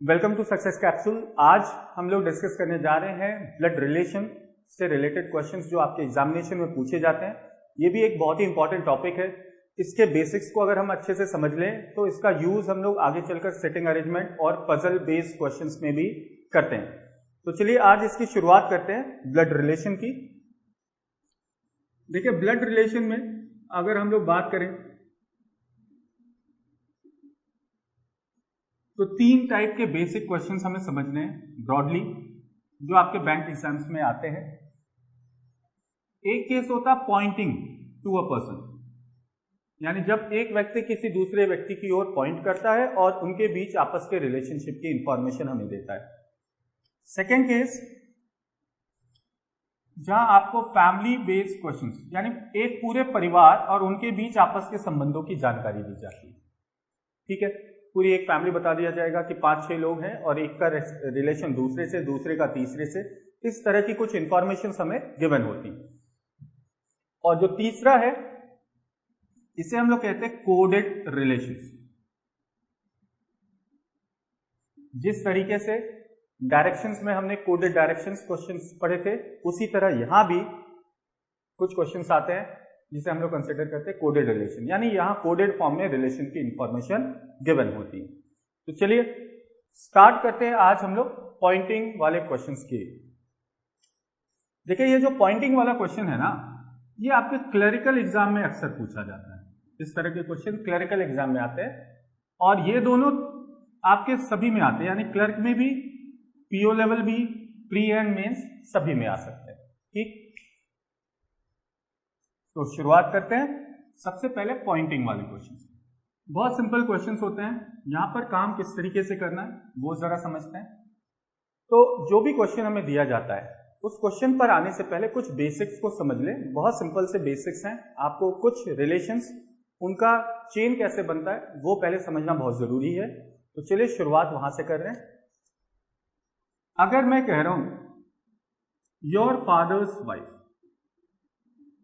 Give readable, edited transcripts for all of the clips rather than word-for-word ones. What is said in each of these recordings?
Welcome to success capsule. आज हम लोग डिस्कस करने जा रहे हैं ब्लड रिलेशन से रिलेटेड क्वेश्चंस जो आपके एग्जामिनेशन में पूछे जाते हैं। ये भी एक बहुत ही इंपॉर्टेंट टॉपिक है। इसके बेसिक्स को अगर हम अच्छे से समझ लें तो इसका यूज हम लोग आगे चलकर सेटिंग अरेंजमेंट और पजल बेस्ड क्वेश्चंस में भी करते हैं। तो चलिए आज इसकी शुरुआत करते हैं ब्लड रिलेशन की। देखिए, ब्लड रिलेशन में अगर हम लोग बात करें तो तीन टाइप के बेसिक क्वेश्चंस हमें समझने हैं ब्रॉडली, जो आपके बैंक एग्जाम्स में आते हैं। एक केस होता है पॉइंटिंग टू अ पर्सन, यानी जब एक व्यक्ति किसी दूसरे व्यक्ति की ओर पॉइंट करता है और उनके बीच आपस के रिलेशनशिप की इंफॉर्मेशन हमें देता है। सेकेंड केस, जहां आपको फैमिली बेस्ड क्वेश्चंस, यानी एक पूरे परिवार और उनके बीच आपस के संबंधों की जानकारी दी जाती है। ठीक है, पूरी एक फैमिली बता दिया जाएगा कि 5-6 लोग हैं और एक का रिलेशन दूसरे से, दूसरे का तीसरे से, इस तरह की कुछ इंफॉर्मेशन हमें गिवन होती। और जो तीसरा है, इसे हम लोग कहते हैं कोडेड रिलेशंस। जिस तरीके से डायरेक्शंस में हमने कोडेड डायरेक्शंस क्वेश्चंस पढ़े थे, उसी तरह यहां भी कुछ क्वेश्चंस आते हैं जिसे हम लोग कंसिडर करते हैं कोडेड रिलेशन, यानी यहां कोडेड फॉर्म में रिलेशन की इंफॉर्मेशन गिवन होती है। तो चलिए स्टार्ट करते हैं आज हम लोग पॉइंटिंग वाले क्वेश्चंस की। देखिए, ये जो पॉइंटिंग वाला क्वेश्चन है ना, ये आपके क्लरिकल एग्जाम में अक्सर पूछा जाता है। इस तरह के क्वेश्चन क्लरिकल एग्जाम में आते हैं और ये दोनों आपके सभी में आते हैं, यानी क्लर्क में भी, पीओ लेवल भी, प्री एंड मेंस सभी में आ सकते हैं। ठीक, तो शुरुआत करते हैं सबसे पहले पॉइंटिंग वाले क्वेश्चन। बहुत सिंपल क्वेश्चंस होते हैं। यहां पर काम किस तरीके से करना है वो जरा समझते हैं। तो जो भी क्वेश्चन हमें दिया जाता है, उस क्वेश्चन पर आने से पहले कुछ बेसिक्स को समझ लें। बहुत सिंपल से बेसिक्स हैं। आपको कुछ रिलेशंस, उनका चेन कैसे बनता है वो पहले समझना बहुत जरूरी है। तो चलिए शुरुआत वहां से कर रहे हैं। अगर मैं कह रहा हूं your fathers wife,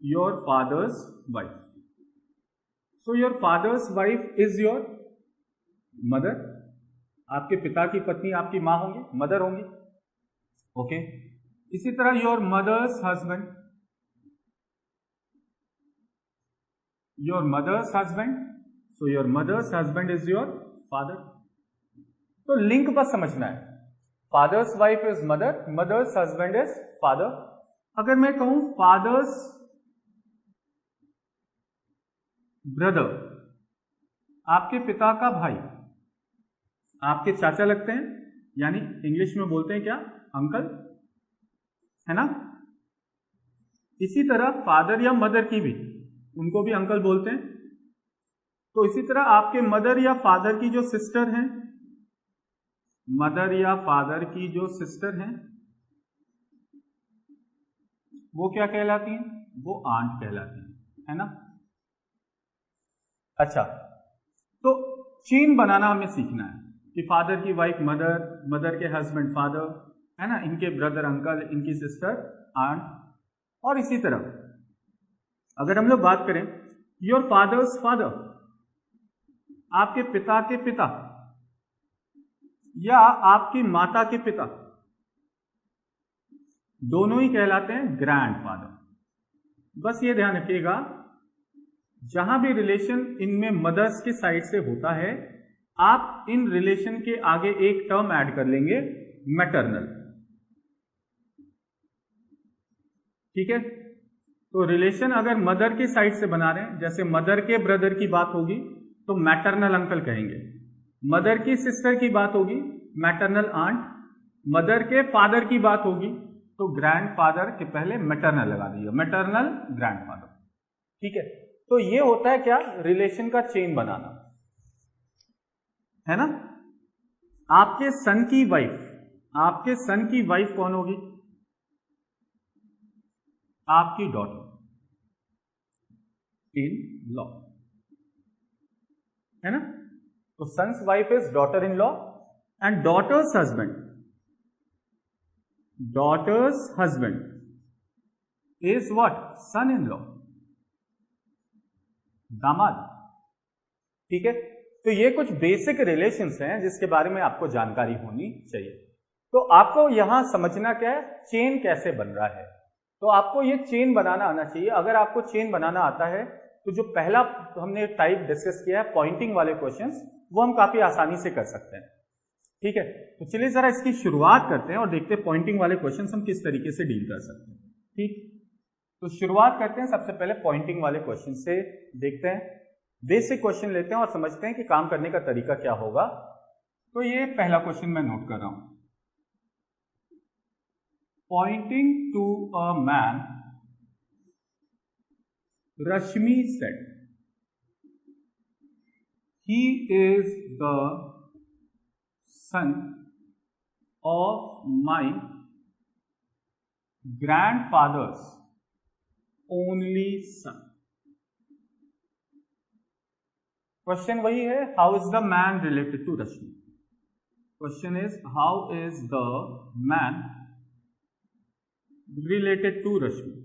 your father's wife, so your father's wife is your mother। आपके पिता की पत्नी आपकी मां होंगी, मदर होंगी। ओके, इसी तरह your mother's husband, your mother's husband, so your mother's husband is your father। तो लिंक बस समझना है। Father's wife is mother, mother's husband is father. अगर मैं कहूं फादर्स ब्रदर, आपके पिता का भाई, आपके चाचा लगते हैं, यानी इंग्लिश में बोलते हैं क्या, अंकल, है ना। इसी तरह फादर या मदर की भी, उनको भी अंकल बोलते हैं। तो इसी तरह आपके मदर या फादर की जो सिस्टर हैं, मदर या फादर की जो सिस्टर हैं, वो क्या कहलाती हैं, वो आंट कहलाती हैं, है ना। अच्छा, तो चेन बनाना हमें सीखना है कि फादर की वाइफ मदर, मदर के हस्बैंड फादर, है ना, इनके ब्रदर अंकल, इनकी सिस्टर आंट। और इसी तरह अगर हम लोग बात करें योर फादर्स फादर, आपके पिता के पिता या आपकी माता के पिता, दोनों ही कहलाते हैं ग्रैंडफादर। बस ये ध्यान रखिएगा, जहां भी रिलेशन इनमें मदर्स के साइड से होता है, आप इन रिलेशन के आगे एक टर्म ऐड कर लेंगे, मैटरनल। ठीक है, तो रिलेशन अगर मदर के साइड से बना रहे हैं, जैसे मदर के ब्रदर की बात होगी तो मैटरनल अंकल कहेंगे, मदर की सिस्टर की बात होगी मैटरनल आंट, मदर के फादर की बात होगी तो ग्रैंडफादर के पहले मैटरनल लगा दीजिए, मैटरनल ग्रैंडफादर। ठीक है, तो ये होता है क्या, रिलेशन का चेन बनाना, है ना। आपके सन की वाइफ, आपके सन की वाइफ कौन होगी, आपकी डॉटर इन लॉ, है ना। तो son's wife is daughter in law and daughter's husband, daughter's husband is what, son in law, दामाद। ठीक है, तो ये कुछ बेसिक रिलेशंस हैं जिसके बारे में आपको जानकारी होनी चाहिए। तो आपको यहां समझना क्या है, चेन कैसे बन रहा है। तो आपको ये चेन बनाना आना चाहिए। अगर आपको चेन बनाना आता है तो जो पहला हमने टाइप डिस्कस किया है पॉइंटिंग वाले क्वेश्चंस, वो हम काफी आसानी से कर सकते हैं। ठीक है, तो चलिए जरा इसकी शुरुआत करते हैं और देखते हैं पॉइंटिंग वाले क्वेश्चंस हम किस तरीके से डील कर सकते हैं। ठीक, तो शुरुआत करते हैं सबसे पहले पॉइंटिंग वाले क्वेश्चन से। देखते हैं, बेसिक क्वेश्चन लेते हैं और समझते हैं कि काम करने का तरीका क्या होगा। तो ये पहला क्वेश्चन मैं नोट कर रहा हूं। Pointing to a man, Rashmi said he is the son of my grandfather's only son. Question वही है, how is the man related to Rashmi. Question is how is the man related to Rashmi.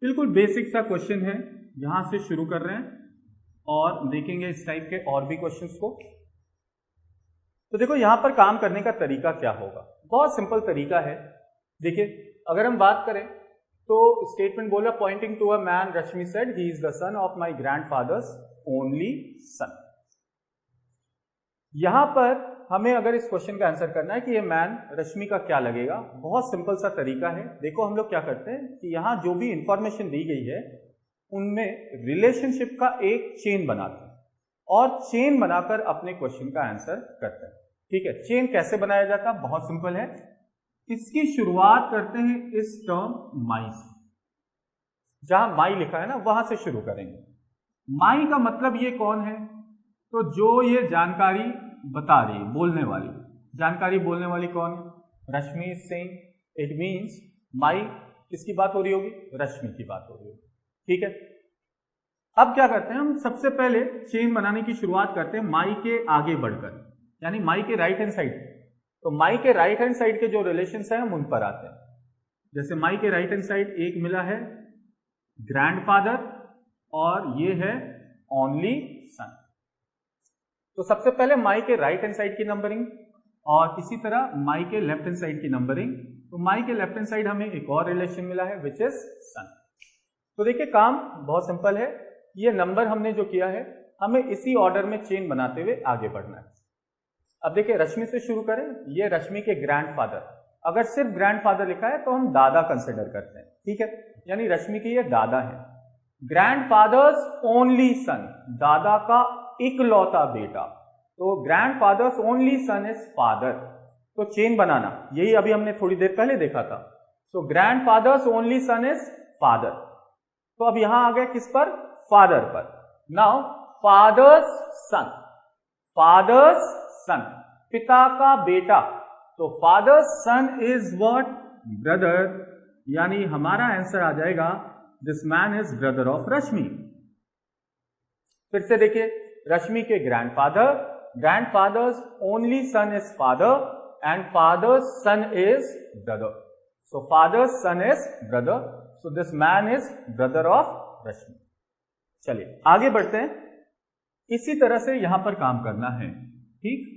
बिल्कुल basic सा question है, यहां से शुरू कर रहे हैं और देखेंगे इस टाइप के और भी क्वेश्चंस को। तो देखो यहां पर काम करने का तरीका क्या होगा, बहुत सिंपल तरीका है। देखिए, अगर हम बात करें तो स्टेटमेंट बोला pointing to a man, Rashmi said he is the son of my grandfather's only son. यहां पर हमें अगर इस क्वेश्चन का आंसर करना है कि ये मैन रश्मि का क्या लगेगा, बहुत सिंपल सा तरीका है। देखो हम लोग क्या करते हैं कि यहां जो भी इंफॉर्मेशन दी गई है उनमें रिलेशनशिप का एक चेन बनाते हैं और चेन बनाकर अपने क्वेश्चन का आंसर करते हैं। ठीक है, चेन कैसे बनाया जाता है, बहुत सिंपल है। इसकी शुरुआत करते हैं इस टर्म माई से, जहां माई लिखा है ना वहां से शुरू करेंगे। माई का मतलब ये कौन है, तो जो ये जानकारी बता रही है, बोलने वाली जानकारी बोलने वाली कौन है, रश्मि इज सेइंग, इट मींस माई किसकी बात हो रही होगी, रश्मि की बात हो रही होगी। ठीक है, अब क्या करते हैं हम, सबसे पहले चेन बनाने की शुरुआत करते हैं माई के आगे बढ़कर, यानी माई के राइट हैंड साइड। तो माई के राइट हैंड साइड के जो रिलेशंस हैं हम उन पर आते हैं। जैसे माई के राइट हैंड साइड एक मिला है ग्रैंडफादर और ये है ओनली सन। तो सबसे पहले माई के राइट हैंड साइड की नंबरिंग और इसी तरह माई के लेफ्ट हैंड साइड की नंबरिंग। तो माई के लेफ्ट हैंड साइड हमें एक और रिलेशन मिला है विच इज सन। तो देखिए काम बहुत सिंपल है, ये नंबर हमने जो किया है हमें इसी ऑर्डर में चेन बनाते हुए आगे बढ़ना है। अब देखिए रश्मि से शुरू करें, ये रश्मि के ग्रैंडफादर, अगर सिर्फ ग्रैंडफादर लिखा है तो हम दादा कंसिडर करते हैं। ठीक है, यानी रश्मि के ये दादा है। ग्रैंडफादर्स ओनली सन, दादा का इकलौता बेटा, तो grandfather's only son is father. तो चेन बनाना यही अभी हमने थोड़ी देर पहले देखा था। So grandfather's only son is father. तो अब यहां आ गए किस पर, फादर पर। Now father's son, father's son पिता का बेटा, तो father's son is what, brother, यानी हमारा आंसर आ जाएगा this man is brother of Rashmi. फिर से देखिए, रश्मि के grandfather, grandfather's only son is father and father's son is brother. So father's son is brother, so this man is brother of Rashmi. चलिए आगे बढ़ते हैं, इसी तरह से यहां पर काम करना है। ठीक,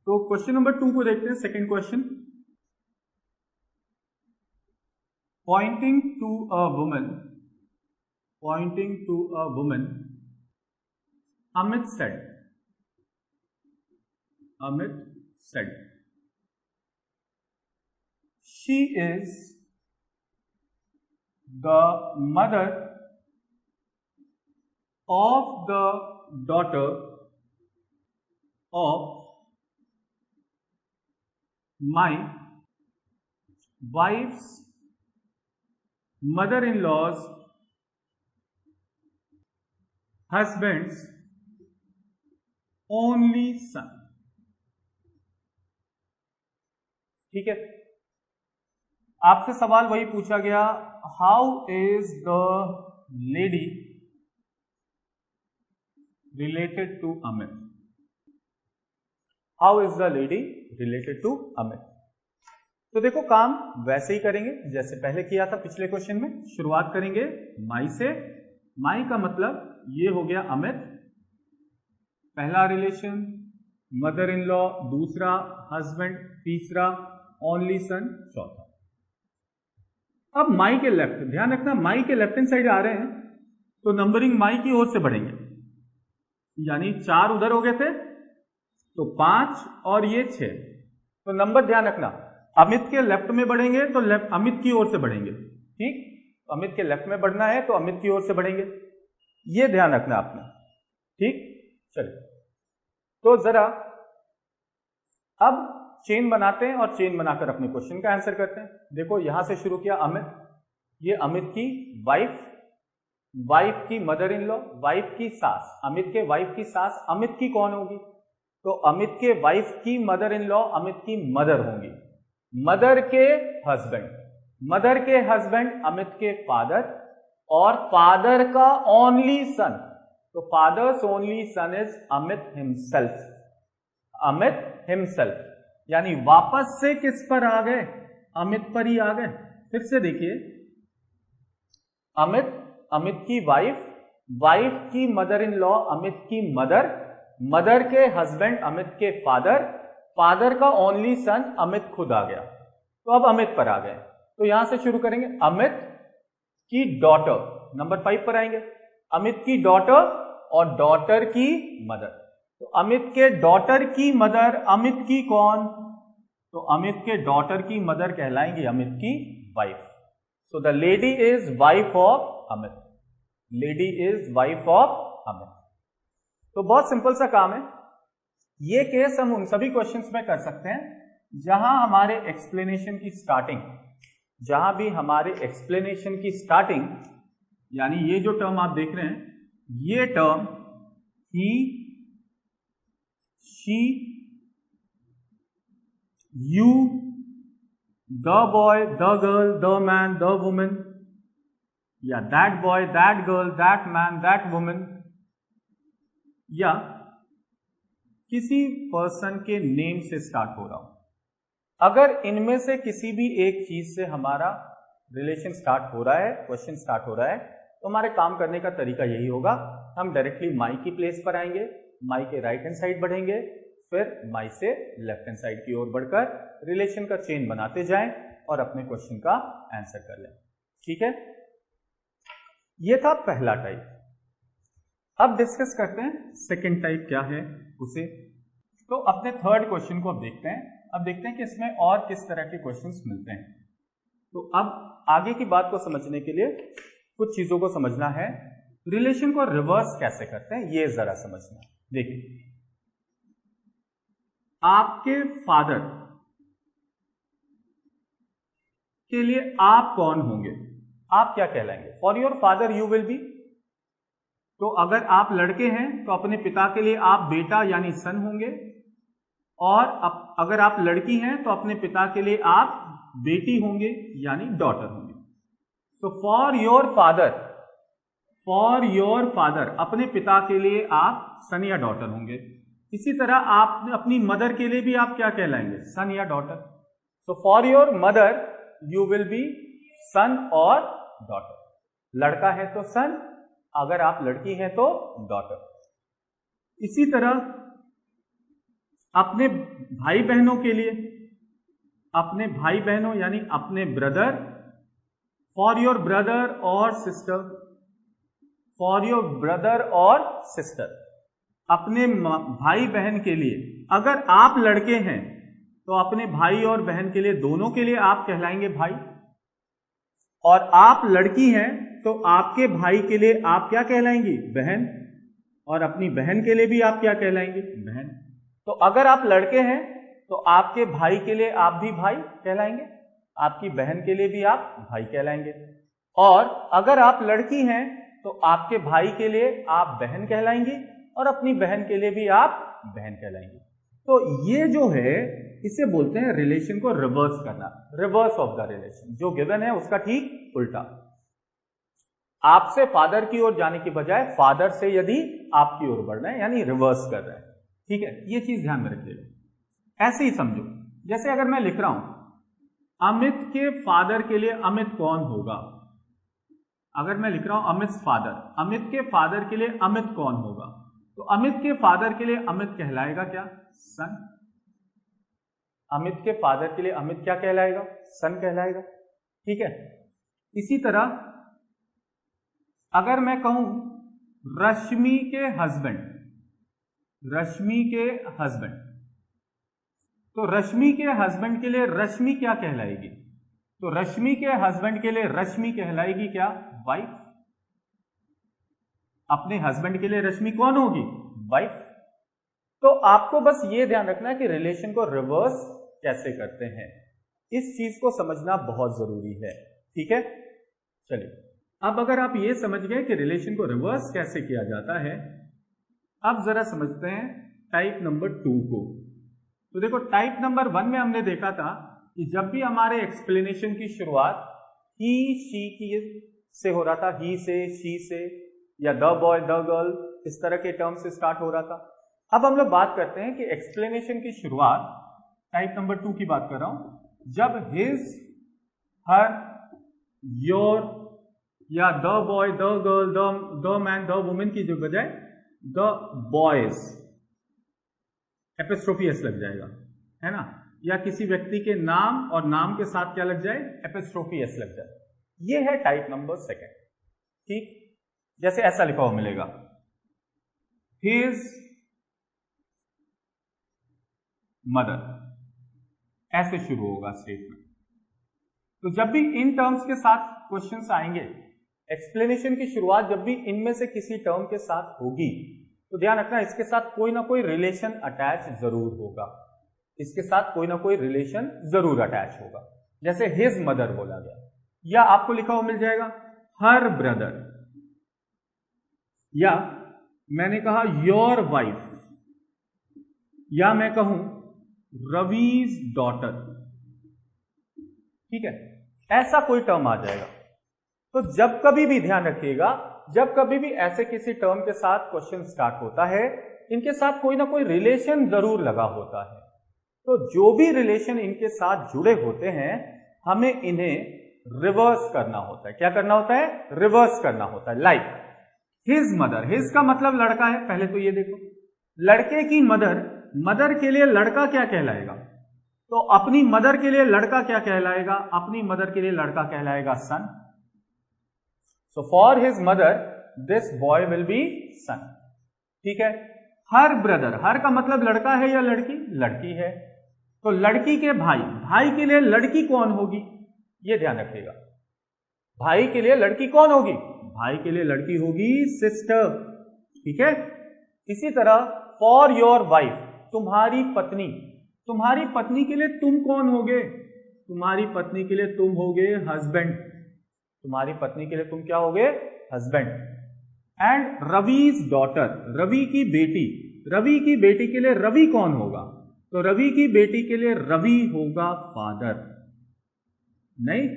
तो क्वेश्चन नंबर 2 को देखते हैं। Second question, pointing to a woman, pointing to a woman, Amit said, Amit said she is the mother of the daughter of my wife's mother-in-law's husband's only son। ठीक है, आपसे सवाल वही पूछा गया, how is the lady related to Amit, how is the lady related to Amit. तो देखो काम वैसे ही करेंगे जैसे पहले किया था पिछले क्वेश्चन में। शुरुआत करेंगे माई से, माई का मतलब ये हो गया अमित, पहला रिलेशन मदर इन लॉ, दूसरा हस्बैंड, तीसरा ओनली सन, चौथा। अब माई के लेफ्ट, ध्यान रखना माई के लेफ्ट हैंड साइड आ रहे हैं तो नंबरिंग माई की ओर से बढ़ेंगे, यानी 4 उधर हो गए थे तो 5 और ये 6, तो नंबर ध्यान रखना अमित के लेफ्ट में बढ़ेंगे तो अमित की ओर से बढ़ेंगे, ठीक। अमित के लेफ्ट में बढ़ना है तो अमित की ओर से बढ़ेंगे, ये ध्यान रखना आपने, ठीक। चलिए तो जरा अब चेन बनाते हैं और चेन बनाकर अपने क्वेश्चन का आंसर करते हैं। देखो यहां से शुरू किया अमित, ये अमित की वाइफ, वाइफ की मदर इन लॉ, वाइफ की सास, अमित के वाइफ की सास अमित की कौन होगी, तो अमित के वाइफ की मदर इन लॉ अमित की मदर होंगी, मदर के हस्बैंड, मदर के हस्बैंड अमित के फादर, और फादर का ओनली सन, तो fathers only son is Amit himself, Amit himself, यानी वापस से किस पर आ गए, अमित पर ही आ गए। फिर से देखिए अमित, अमित की वाइफ, वाइफ की मदर इन लॉ अमित की मदर, मदर के हस्बैंड अमित के फादर, फादर का ओनली सन अमित खुद आ गया, तो अब अमित पर आ गए। तो यहां से शुरू करेंगे, अमित की डॉटर, नंबर 5 पर आएंगे, अमित की डॉटर और डॉटर की मदर, तो अमित के डॉटर की मदर अमित की कौन, तो अमित के डॉटर की मदर कहलाएंगी अमित की wife, so the lady is wife of Amit, lady is wife of Amit. तो बहुत सिंपल सा काम है, ये केस हम उन सभी क्वेश्चंस में कर सकते हैं जहां हमारे एक्सप्लेनेशन की स्टार्टिंग, जहां भी हमारे एक्सप्लेनेशन की स्टार्टिंग, यानी ये जो टर्म आप देख रहे हैं, ये term he, she, you, the boy, the girl, the man, the women, या that boy, that girl, that man, that women, या किसी पर्सन के नेम से स्टार्ट हो रहा हो। अगर इनमें से किसी भी एक चीज से हमारा रिलेशन स्टार्ट हो रहा है, क्वेश्चन स्टार्ट हो रहा है, तो हमारे काम करने का तरीका यही होगा, हम डायरेक्टली माई की प्लेस पर आएंगे, माई के राइट हैंड साइड बढ़ेंगे, फिर माई से लेफ्ट हैंड साइड की ओर बढ़कर रिलेशन का चेन बनाते जाएं और अपने क्वेश्चन का आंसर कर लें, ठीक है। यह था पहला टाइप। अब डिस्कस करते हैं सेकेंड टाइप क्या है उसे। तो अपने थर्ड क्वेश्चन को अब देखते हैं। अब देखते हैं कि इसमें और किस तरह के क्वेश्चंस मिलते हैं। तो अब आगे की बात को समझने के लिए कुछ चीजों को समझना है। रिलेशन को रिवर्स कैसे करते हैं ये जरा समझना। देखिए, आपके फादर के लिए आप कौन होंगे, आप क्या कहलाएंगे? For your father you will be, तो अगर आप लड़के हैं तो अपने पिता के लिए आप बेटा यानी सन होंगे, और अगर आप लड़की हैं तो अपने पिता के लिए आप बेटी होंगे यानी डॉटर होंगे। तो फॉर योर फादर अपने पिता के लिए आप सन या डॉटर होंगे। इसी तरह आप अपनी मदर के लिए भी आप क्या कहलाएंगे, सन या daughter. So for your mother you will be son और डॉटर। लड़का है तो सन, अगर आप लड़की हैं तो डॉटर। इसी तरह अपने भाई बहनों के लिए, अपने भाई बहनों यानी अपने ब्रदर, फॉर योर ब्रदर और सिस्टर, फॉर योर ब्रदर और सिस्टर। अपने भाई बहन के लिए, अगर आप लड़के हैं तो अपने भाई और बहन के लिए, दोनों के लिए आप कहलाएंगे भाई, और आप लड़की हैं तो आपके भाई के लिए आप क्या कहलाएंगी, बहन, और अपनी बहन के लिए भी आप क्या कहलाएंगे, बहन। तो अगर आप लड़के हैं तो आपके भाई के लिए आप भी भाई कहलाएंगे, आपकी बहन के लिए भी आप भाई कहलाएंगे, और अगर आप लड़की हैं तो आपके भाई के लिए आप बहन कहलाएंगी और अपनी बहन के लिए भी आप बहन कहलाएंगी। तो ये जो है इसे बोलते हैं रिलेशन को रिवर्स करना, रिवर्स ऑफ द रिलेशन। जो गिवन है उसका ठीक उल्टा। आपसे फादर की ओर जाने की बजाय फादर से यदि आपकी ओर बढ़ रहे हैं यानी रिवर्स कर रहे हैं, ठीक है। ये चीज ध्यान में रखिएगा। ऐसे ही समझो, जैसे अगर मैं लिख रहा हूं अमित के फादर के लिए अमित कौन होगा, अगर मैं लिख रहा हूं अमित फादर, अमित के फादर के लिए अमित कौन होगा, तो अमित के फादर के लिए अमित कहलाएगा क्या? सन। अमित के फादर के लिए अमित क्या कहलाएगा? सन कहलाएगा। ठीक है। इसी तरह अगर मैं कहूं रश्मि के हस्बैंड, रश्मि के हस्बैंड, तो रश्मि के हस्बैंड के लिए रश्मि क्या कहलाएगी? तो रश्मि के हस्बैंड के लिए रश्मि कहलाएगी क्या? वाइफ। अपने हस्बैंड के लिए रश्मि कौन होगी? वाइफ। तो आपको बस ये ध्यान रखना है कि रिलेशन को रिवर्स कैसे करते हैं, इस चीज को समझना बहुत जरूरी है। ठीक है, चलिए अब अगर आप ये समझ गए कि रिलेशन को रिवर्स कैसे किया जाता है, अब जरा समझते हैं टाइप नंबर 2 को। तो देखो टाइप नंबर 1 में हमने देखा था कि जब भी हमारे एक्सप्लेनेशन की शुरुआत ही शी की से हो रहा था, ही से, शी से, या द बॉय, द गर्ल, इस तरह के टर्म से स्टार्ट हो रहा था। अब हम लोग बात करते हैं कि एक्सप्लेनेशन की शुरुआत, टाइप नंबर 2 की बात कर रहा हूं, जब हिज, हर, योर या the boy, the girl, the man, the women की जो बजाय द बॉयज एपिस्ट्रोफी एस लग जाएगा, है ना, या किसी व्यक्ति के नाम और नाम के साथ क्या लग जाए? एपिस्ट्रोफी एस लग जाए। ये है टाइप नंबर 2। ठीक, जैसे ऐसा लिखा हुआ मिलेगा, हिज मदर, ऐसे शुरू होगा स्टेटमेंट। तो जब भी इन टर्म्स के साथ क्वेश्चंस आएंगे, एक्सप्लेनेशन की शुरुआत जब भी इनमें से किसी टर्म के साथ होगी, तो ध्यान रखना इसके साथ कोई ना कोई रिलेशन अटैच जरूर होगा, इसके साथ कोई ना कोई रिलेशन जरूर अटैच होगा। जैसे हिज मदर बोला गया, या आपको लिखा हुआ मिल जाएगा हर ब्रदर, या मैंने कहा योर वाइफ, या मैं कहूं रवीज डॉटर। ठीक है, ऐसा कोई टर्म आ जाएगा। तो जब कभी भी ध्यान रखिएगा, जब कभी भी ऐसे किसी टर्म के साथ क्वेश्चन स्टार्ट होता है, इनके साथ कोई ना कोई रिलेशन जरूर लगा होता है। तो जो भी रिलेशन इनके साथ जुड़े होते हैं, हमें इन्हें रिवर्स करना होता है। क्या करना होता है? रिवर्स करना होता है। लाइक हिज मदर, हिज का मतलब लड़का है, पहले तो ये देखो, लड़के की मदर, मदर के लिए लड़का क्या कहलाएगा? तो अपनी मदर के लिए लड़का क्या कहलाएगा? अपनी मदर के लिए लड़का कहलाएगा son. So for his mother this boy will be son. ठीक है। हर ब्रदर, हर का मतलब लड़का है या लड़की? लड़की है। तो लड़की के भाई, भाई के लिए लड़की कौन होगी? यह ध्यान रखिएगा, भाई के लिए लड़की कौन होगी? भाई के लिए लड़की होगी सिस्टर। ठीक है। इसी तरह फॉर योर वाइफ, तुम्हारी पत्नी, तुम्हारी पत्नी के लिए तुम कौन होगे? तुम्हारी पत्नी के लिए तुम होगे हस्बैंड। तुम्हारी पत्नी के लिए तुम क्या होगे? Husband. And Ravi's daughter, Ravi की बेटी, रवि की बेटी के लिए रवि कौन होगा? तो रवि की बेटी के लिए रवि होगा फादर। नहीं,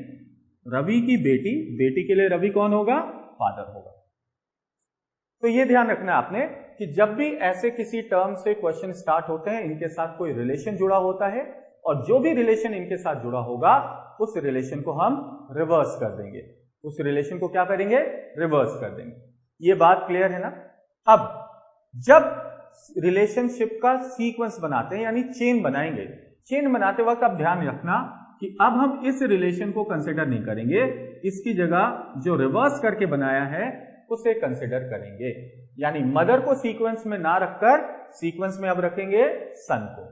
रवि की बेटी, बेटी के लिए रवि कौन होगा? फादर होगा। तो यह ध्यान रखना है आपने कि जब भी ऐसे किसी टर्म से क्वेश्चन स्टार्ट होते हैं, इनके साथ कोई रिलेशन जुड़ा होता है, और जो भी रिलेशन इनके साथ जुड़ा होगा, उस रिलेशन को हम रिवर्स कर देंगे। उस रिलेशन को क्या करेंगे? रिवर्स कर देंगे। ये बात क्लियर है ना? अब जब रिलेशनशिप का सीक्वेंस बनाते हैं, यानी चेन बनाएंगे, चेन बनाते वक्त आप ध्यान रखना कि अब हम इस रिलेशन को कंसिडर नहीं करेंगे, इसकी जगह जो रिवर्स करके बनाया है उसे कंसिडर करेंगे। यानी मदर को सीक्वेंस में ना रखकर सीक्वेंस में अब रखेंगे सन को।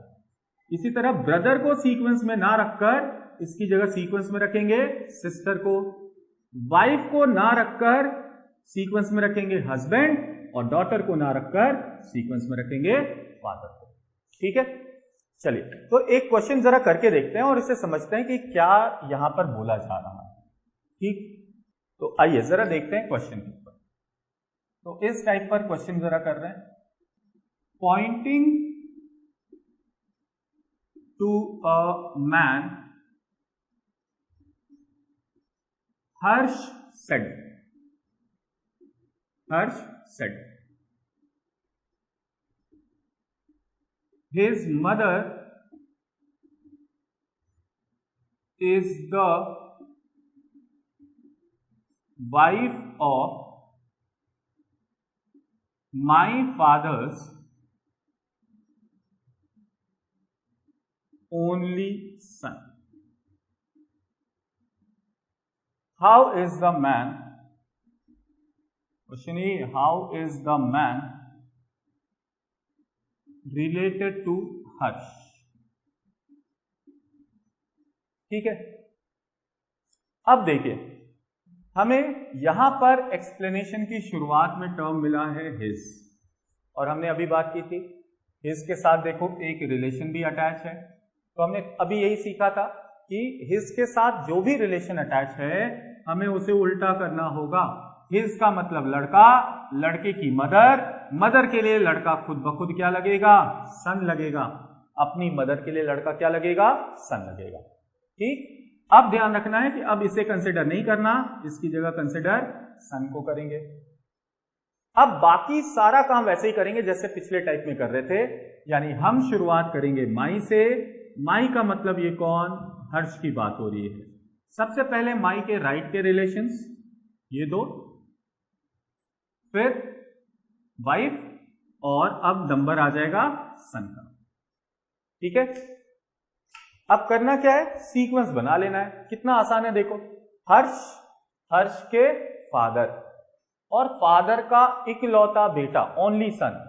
इसी तरह ब्रदर को सीक्वेंस में ना रखकर इसकी जगह सीक्वेंस में रखेंगे सिस्टर को। वाइफ को ना रखकर सीक्वेंस में रखेंगे हस्बैंड, और डॉटर को ना रखकर सीक्वेंस में रखेंगे फादर को। ठीक है। चलिए, तो एक क्वेश्चन जरा करके देखते हैं और इसे समझते हैं कि क्या यहां पर बोला जा रहा है। ठीक, तो आइए जरा देखते हैं क्वेश्चन के ऊपर। तो इस टाइप पर क्वेश्चन जरा कर रहे हैं, pointing to a man, Harsh said, Harsh said, his mother is the wife of my father's only son. How is the man, question A, how is the man related to Harsh. ठीक है, अब देखिए हमें यहां पर एक्सप्लेनेशन की शुरुआत में टर्म मिला है हिज, और हमने अभी बात की थी हिज के साथ देखो एक रिलेशन भी अटैच है। तो हमने अभी यही सीखा था कि हिज के साथ जो भी रिलेशन अटैच है हमें उसे उल्टा करना होगा। हिज का मतलब लड़का, लड़के की मदर, मदर के लिए लड़का खुद ब खुद क्या लगेगा, सन लगेगा। अपनी मदर के लिए लड़का क्या लगेगा, सन लगेगा। ठीक, अब ध्यान रखना है कि अब इसे कंसिडर नहीं करना, इसकी जगह कंसिडर सन को करेंगे। अब बाकी सारा काम वैसे ही करेंगे जैसे पिछले टाइप में कर रहे थे, यानी हम शुरुआत करेंगे माई से। माई का मतलब ये कौन, हर्ष की बात हो रही है। सबसे पहले माई के राइट के रिलेशंस ये दो, फिर वाइफ, और अब नंबर आ जाएगा सन का। ठीक है, अब करना क्या है, सीक्वेंस बना लेना है। कितना आसान है देखो, हर्ष, हर्ष के फादर, और फादर का इकलौता बेटा, ओनली सन।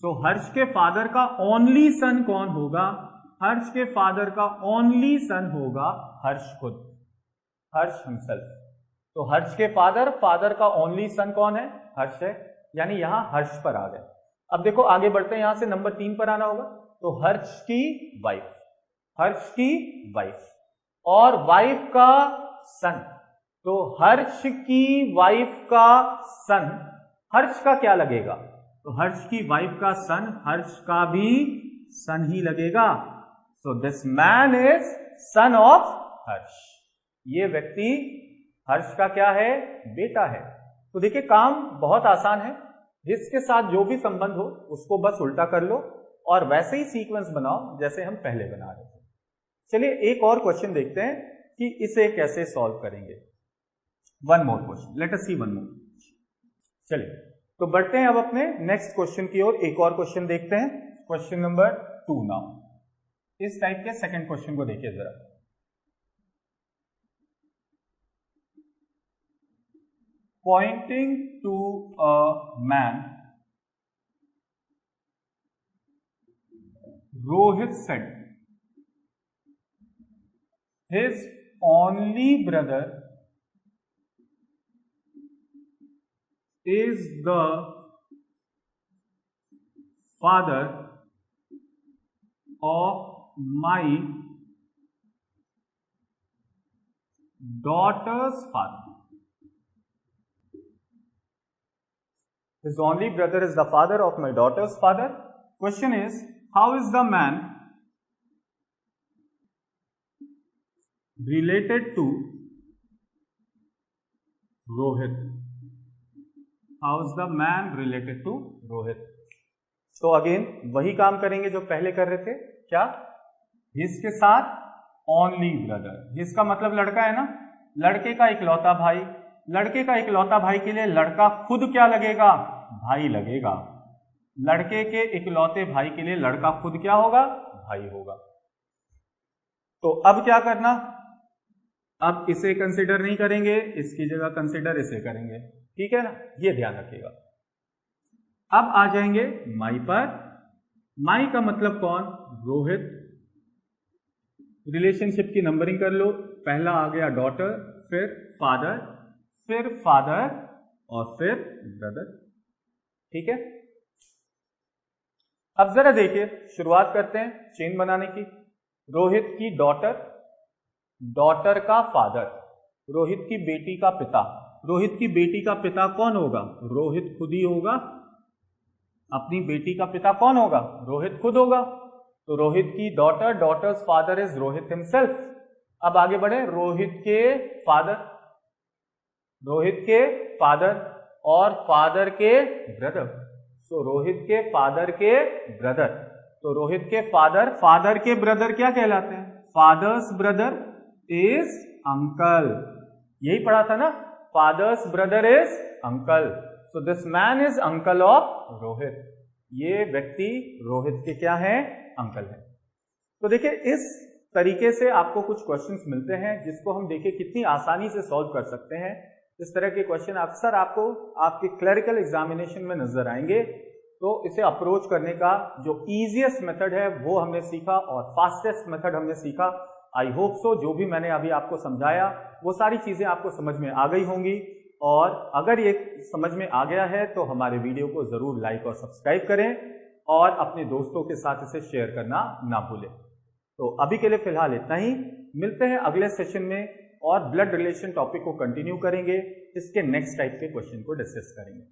सो हर्ष के फादर का ओनली सन कौन होगा, हर्ष के फादर का ओनली सन होगा हर्ष खुद, हर्ष हिमसेल्फ। तो हर्ष के फादर, फादर का ओनली सन कौन है, हर्ष है, यानी यहां हर्ष पर आ गए। अब देखो आगे बढ़ते हैं, यहां से नंबर 3 पर आना होगा। तो हर्ष की वाइफ, हर्ष की वाइफ, और वाइफ का सन। तो हर्ष की वाइफ का सन, हर्ष का क्या लगेगा, तो हर्ष की वाइफ का सन हर्ष का भी सन ही लगेगा। So this man is son of Harsh. ये व्यक्ति हर्ष का क्या है, बेटा है। तो देखिए काम बहुत आसान है, जिसके साथ जो भी संबंध हो उसको बस उल्टा कर लो और वैसे ही सीक्वेंस बनाओ जैसे हम पहले बना रहे थे। चलिए एक और क्वेश्चन देखते हैं कि इसे कैसे सॉल्व करेंगे। One more question, let us see one more. चलिए तो बढ़ते हैं अब अपने नेक्स्ट क्वेश्चन की ओर। एक और क्वेश्चन देखते हैं, क्वेश्चन नंबर 2 नाउ। इस टाइप के सेकंड क्वेश्चन को देखिए जरा। Pointing to a man, Rohit said, his only brother is the father of my daughter's father. His only brother is the father of my daughter's father. Question is, how is the man related to Rohit? How is the man related to Rohit? तो again वही काम करेंगे जो पहले कर रहे थे। क्या, हिज के साथ ओनली ब्रदर। हिज का मतलब लड़का है ना, लड़के का इकलौता भाई। लड़के का इकलौता भाई के लिए लड़का खुद क्या लगेगा, भाई लगेगा। लड़के के इकलौते भाई के लिए लड़का खुद क्या होगा, भाई होगा। तो अब क्या करना, अब इसे कंसिडर नहीं करेंगे, इसकी जगह कंसिडर इसे करेंगे। ठीक है ना, ये ध्यान रखिएगा। अब आ जाएंगे माई पर। माई का मतलब कौन, रोहित। रिलेशनशिप की नंबरिंग कर लो, पहला आ गया डॉटर, फिर फादर, फिर फादर और फिर ब्रदर। ठीक है, अब जरा देखिए, शुरुआत करते हैं चेन बनाने की। रोहित की डॉटर, डॉटर का फादर, रोहित की बेटी का पिता। रोहित की बेटी का पिता कौन होगा, रोहित खुद ही होगा। अपनी बेटी का पिता कौन होगा, रोहित खुद होगा। तो रोहित की daughter, daughter's father is Rohit himself. अब आगे बढ़े, रोहित के फादर, रोहित के फादर और फादर के ब्रदर। सो रोहित के फादर के ब्रदर। तो रोहित के फादर, फादर के ब्रदर क्या कहलाते हैं, फादर्स ब्रदर इज अंकल। यही पढ़ा था ना, fathers brother is uncle. So this man is uncle of Rohit. ये व्यक्ति रोहित के क्या है? अंकल है। तो देखिए इस तरीके से आपको कुछ क्वेश्चंस मिलते हैं जिसको हम देखिए कितनी आसानी से सॉल्व कर सकते हैं। इस तरह के क्वेश्चन अक्सर आपको आपके क्लरिकल एग्जामिनेशन में नजर आएंगे। तो इसे अप्रोच करने का जो इजीएस्ट मेथड है वो हमने सीखा और फास्टेस्ट मेथड हमने सीखा। आई होप सो जो भी मैंने अभी आपको समझाया वो सारी चीजें आपको समझ में आ गई होंगी, और अगर ये समझ में आ गया है तो हमारे वीडियो को जरूर लाइक और सब्सक्राइब करें और अपने दोस्तों के साथ इसे शेयर करना ना भूलें। तो अभी के लिए फिलहाल इतना ही, मिलते हैं अगले सेशन में और ब्लड रिलेशन टॉपिक को कंटिन्यू करेंगे, इसके नेक्स्ट टाइप के क्वेश्चन को डिस्कस करेंगे।